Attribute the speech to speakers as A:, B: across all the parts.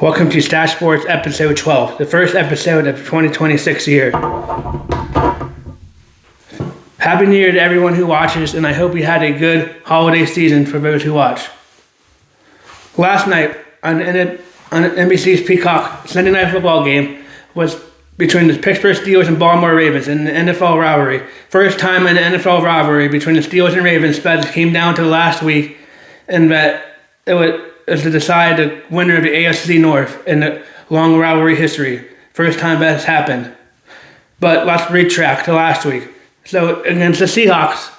A: Welcome to Stache Sports episode 12, the first episode of the 2026 year. Happy New Year to everyone who watches, and I hope you had a good holiday season for those who watch. Last night on NBC's Peacock Sunday Night Football game was between the Pittsburgh Steelers and Baltimore Ravens in the NFL rivalry. First time in the NFL rivalry between the Steelers and Ravens that came down to last week, and that it was to decide the winner of the AFC North in the long rivalry history. First time that has happened. But let's retrack to last week. So against the Seahawks,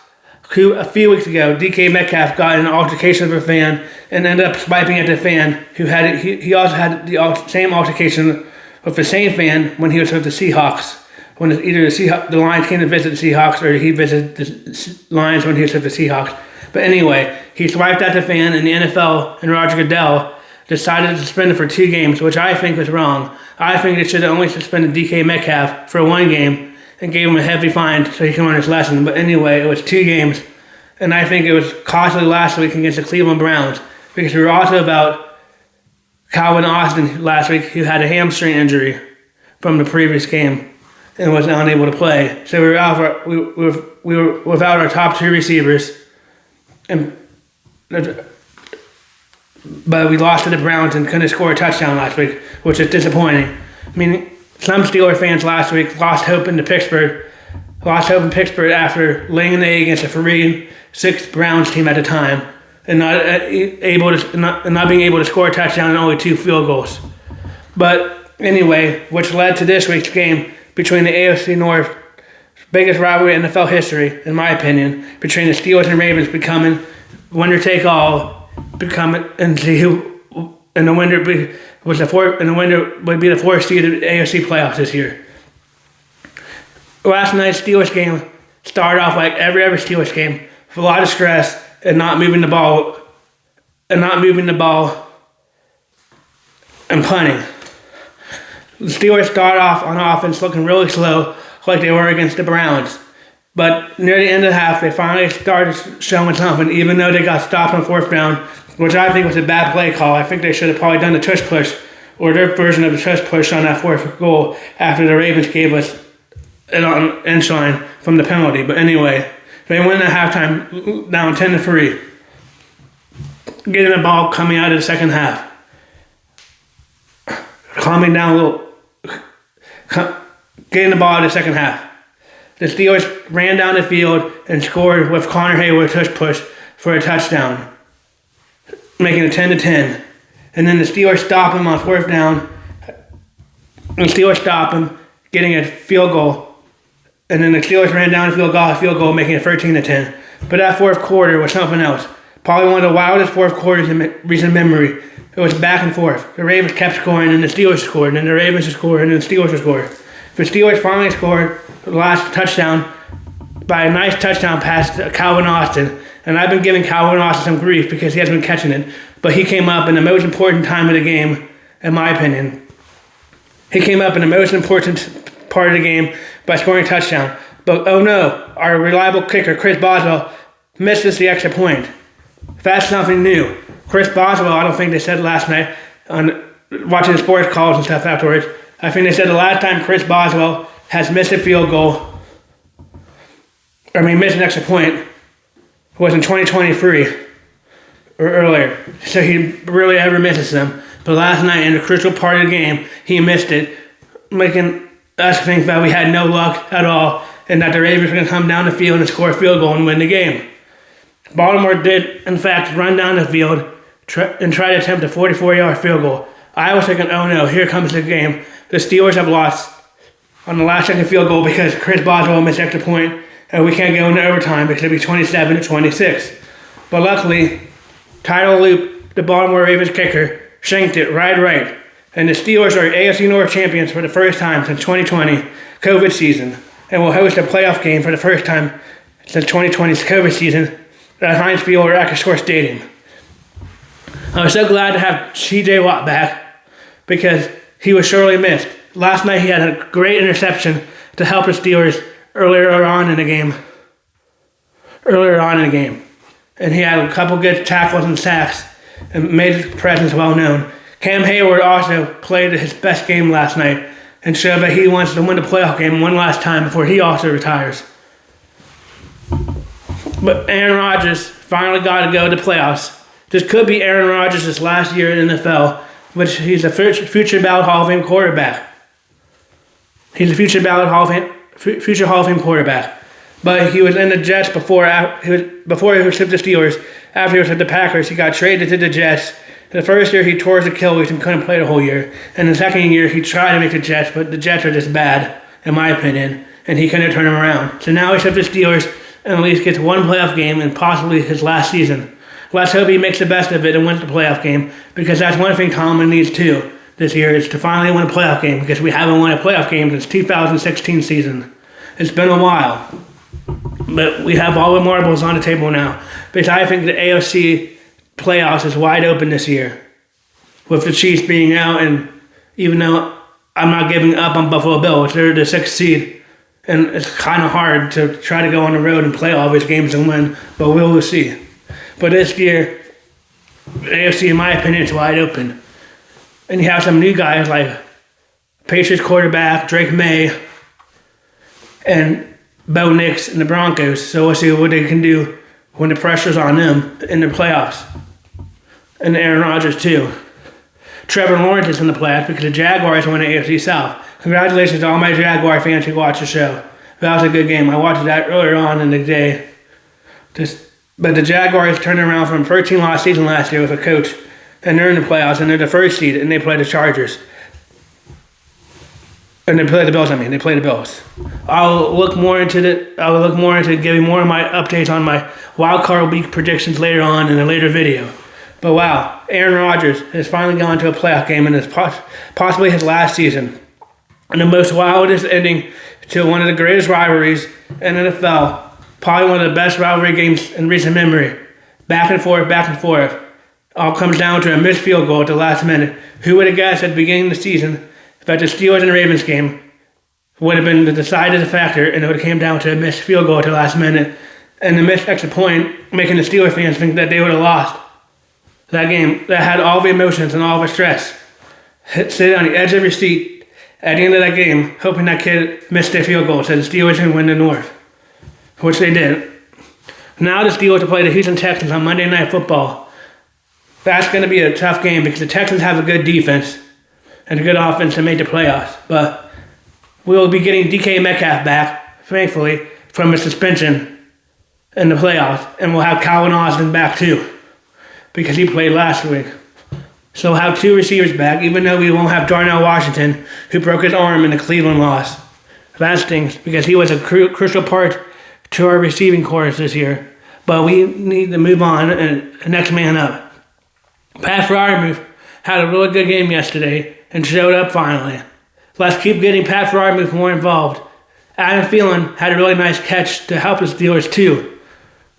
A: who a few weeks ago, DK Metcalf got in an altercation with a fan and ended up swiping at the fan who had he also had the same altercation with the same fan when he was with the Seahawks. When either the Lions came to visit the Seahawks or he visited the Lions when he was with the Seahawks. But anyway, he swiped at the fan, and the NFL and Roger Goodell decided to suspend him for 2 games, which I think was wrong. I think they should have only suspended DK Metcalf for 1 game and gave him a heavy fine so he can learn his lesson. But anyway, it was 2 games, and I think it was costly last week against the Cleveland Browns, because we were also about Calvin Austin last week, who had a hamstring injury from the previous game and was unable to play. So we were without our top 2 receivers. But we lost to the Browns and couldn't score a touchdown last week, which is disappointing. I mean, some Steelers fans last week lost hope in Pittsburgh after laying an egg against a 3-6 Browns team at the time, and not being able to score a touchdown and only 2 field goals. But anyway, which led to this week's game between the AFC North, biggest rivalry in NFL history, in my opinion, between the Steelers and Ravens, becoming winner take all, and the winner would be the 4th seed of the AFC playoffs this year. Last night's Steelers game started off like every other Steelers game, with a lot of stress and not moving the ball and punting. The Steelers started off on offense looking really slow, like they were against the Browns. But near the end of the half, they finally started showing something, even though they got stopped on 4th down, which I think was a bad play call. I think they should have probably done the tush push, or their version of the tush push on that 4th goal after the Ravens gave us an inch line from the penalty. But anyway, they win at halftime down 10-3, getting the ball coming out of the second half. Calming down a little. Getting the ball in the second half. The Steelers ran down the field and scored with Connor Hayward's tush push for a touchdown, making it 10-10. And then the Steelers stopped him on 4th down. And the Steelers stopped him, getting a field goal. And then the Steelers ran down the field, got a field goal, making it 13-10. But that 4th quarter was something else. Probably one of the wildest 4th quarters in recent memory. It was back and forth. The Ravens kept scoring, and the Steelers scored, and then the Ravens scored, and then the Steelers scored. The Steelers finally scored the last touchdown by a nice touchdown pass to Calvin Austin. And I've been giving Calvin Austin some grief because he hasn't been catching it. But he came up in the most important time of the game, in my opinion. He came up in the most important part of the game by scoring a touchdown. But oh no, our reliable kicker, Chris Boswell, misses the extra point. That's something new. Chris Boswell, I don't think they said last night on watching the sports calls and stuff afterwards. I think they said the last time Chris Boswell has missed a field goal, missed an extra point, was in 2023 or earlier. So he really ever misses them. But last night, in the crucial part of the game, he missed it, making us think that we had no luck at all and that the Ravens were going to come down the field and score a field goal and win the game. Baltimore did, in fact, run down the field and try to attempt a 44-yard field goal. I was thinking, oh no, here comes the game. The Steelers have lost on the last second field goal because Chris Boswell missed extra point, and we can't go into overtime because it'll be 27-26. But luckily, Tyler Loop, the Baltimore Ravens kicker, shanked it right. And the Steelers are AFC North champions for the first time since 2020 COVID season, and will host a playoff game for the first time since 2020's COVID season at Heinz Field or Acrisure Stadium. I was so glad to have C.J. Watt back because he was surely missed. Last night he had a great interception to help the Steelers earlier on in the game. And he had a couple good tackles and sacks and made his presence well known. Cam Hayward also played his best game last night and showed that he wants to win the playoff game one last time before he also retires. But Aaron Rodgers finally got to go to the playoffs. This could be Aaron Rodgers' last year in the NFL, which he's a future ballot Hall of Fame quarterback. He's a future Hall of Fame quarterback. But he was in the Jets before he was with the Steelers. After he was with the Packers, he got traded to the Jets. The first year, he tore his Achilles and couldn't play the whole year. And the second year, he tried to make the Jets, but the Jets are just bad, in my opinion, and he couldn't turn them around. So now he's with the Steelers and at least gets one playoff game and possibly his last season. Let's hope he makes the best of it and wins the playoff game, because that's one thing Tomlin needs too this year, is to finally win a playoff game, because we haven't won a playoff game since 2016 season. It's been a while. But we have all the marbles on the table now, because I think the AFC playoffs is wide open this year, with the Chiefs being out, and even though I'm not giving up on Buffalo Bills, they're the 6th seed, and it's kind of hard to try to go on the road and play all these games and win, but we'll see. But this year, AFC, in my opinion, is wide open. And you have some new guys like Patriots quarterback Drake May and Bo Nix and the Broncos, so we'll see what they can do when the pressure's on them in the playoffs. And Aaron Rodgers, too. Trevor Lawrence is in the playoffs because the Jaguars won the AFC South. Congratulations to all my Jaguar fans who watched the show. That was a good game. I watched that earlier on in the day. But the Jaguars turned around from a 13-loss season last year with a coach, and they're in the playoffs, and they're the 1st seed, and they play the Chargers. And they play the Bills, They play the Bills. I'll look more into giving more of my updates on my wild card week predictions later on in a later video. But wow, Aaron Rodgers has finally gone to a playoff game, and it's possibly his last season. And the most wildest ending to one of the greatest rivalries in the NFL. Probably one of the best rivalry games in recent memory. Back and forth. All comes down to a missed field goal at the last minute. Who would have guessed at the beginning of the season that the Steelers and Ravens game would have been the deciding factor, and it would have came down to a missed field goal at the last minute, and the missed extra point, making the Steelers fans think that they would have lost that game that had all the emotions and all the stress. Sit on the edge of your seat at the end of that game, hoping that kid missed their field goal so the Steelers can win the North, which they did. Now the Steelers will play the Houston Texans on Monday Night Football. That's going to be a tough game because the Texans have a good defense and a good offense to make the playoffs. But we'll be getting DK Metcalf back, thankfully, from his suspension in the playoffs. And we'll have Calvin Austin back too, because he played last week. So we'll have 2 receivers back, even though we won't have Darnell Washington, who broke his arm in the Cleveland loss. That stinks, because he was a crucial part to our receiving corps this year. But we need to move on and next man up. Pat Freiermuth had a really good game yesterday and showed up finally. Let's keep getting Pat Freiermuth more involved. Adam Thielen had a really nice catch to help the Steelers too.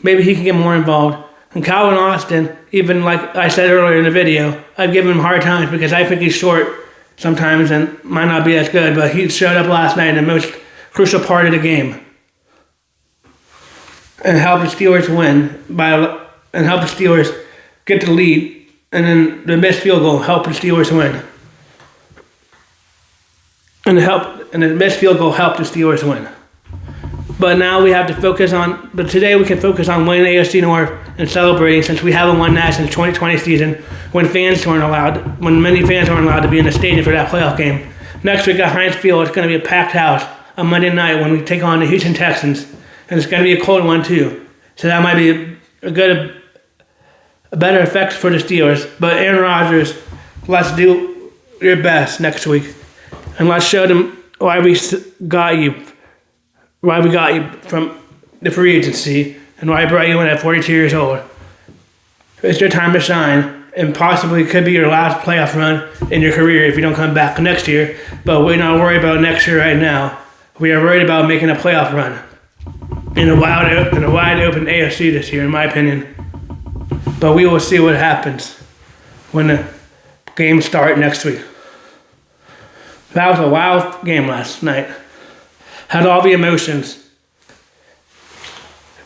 A: Maybe he can get more involved. And Calvin Austin, even like I said earlier in the video, I've given him hard times because I think he's short sometimes and might not be as good, but he showed up last night in the most crucial part of the game and helped the Steelers win and help the Steelers get the lead, and then the missed field goal helped the Steelers win. And the missed field goal helped the Steelers win. But now we have to today we can focus on winning the AFC North and celebrating, since we haven't won that since 2020 season when many fans weren't allowed to be in the stadium for that playoff game. Next week at Heinz Field, it's going to be a packed house on Monday night when we take on the Houston Texans. And it's going to be a cold one too. So that might be a better effect for the Steelers. But Aaron Rodgers, let's do your best next week. And let's show them why we got you from the free agency and why I brought you in at 42 years old. It's your time to shine, and possibly could be your last playoff run in your career if you don't come back next year. But we're not worried about next year right now. We are worried about making a playoff run in a wide open AFC this year, in my opinion. But we will see what happens when the games start next week. That was a wild game last night. Had all the emotions.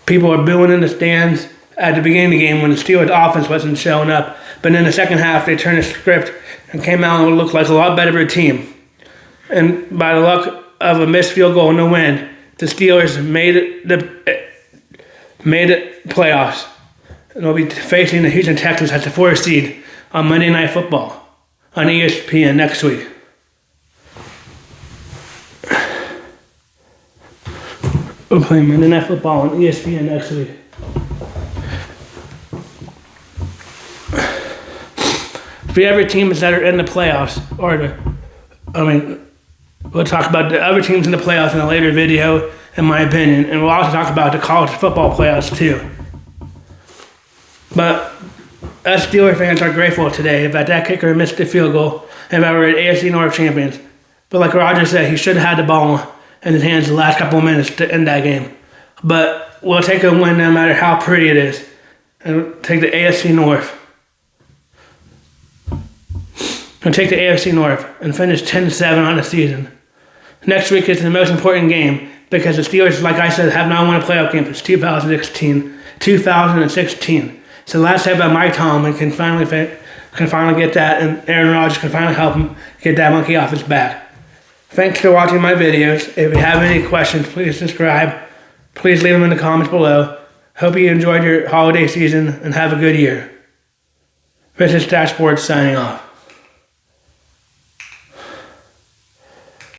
A: People were booing in the stands at the beginning of the game when the Steelers offense wasn't showing up. But in the second half, they turned the script and came out and looked like a lot better of a team. And by the luck of a missed field goal in the win, the Steelers made it playoffs. And they'll be facing the Houston Texans at the 4th seed on Monday Night Football on ESPN next week. We're playing Monday Night Football on ESPN next week. For every teams that are in the playoffs, we'll talk about the other teams in the playoffs in a later video, in my opinion, and we'll also talk about the college football playoffs too. But us Steelers fans are grateful today that kicker missed the field goal and that we're AFC North champions. But like Roger said, he should have had the ball in his hands the last couple of minutes to end that game. But we'll take a win no matter how pretty it is, and we'll take the AFC North. We'll take the AFC North and finish 10-7 on the season. Next week is the most important game because the Steelers, like I said, have not won a playoff game since 2016. It's the last time that Mike Tomlin can finally get that, and Aaron Rodgers can finally help him get that monkey off his back. Thanks for watching my videos. If you have any questions, please subscribe. Please leave them in the comments below. Hope you enjoyed your holiday season and have a good year. This is Stache signing off.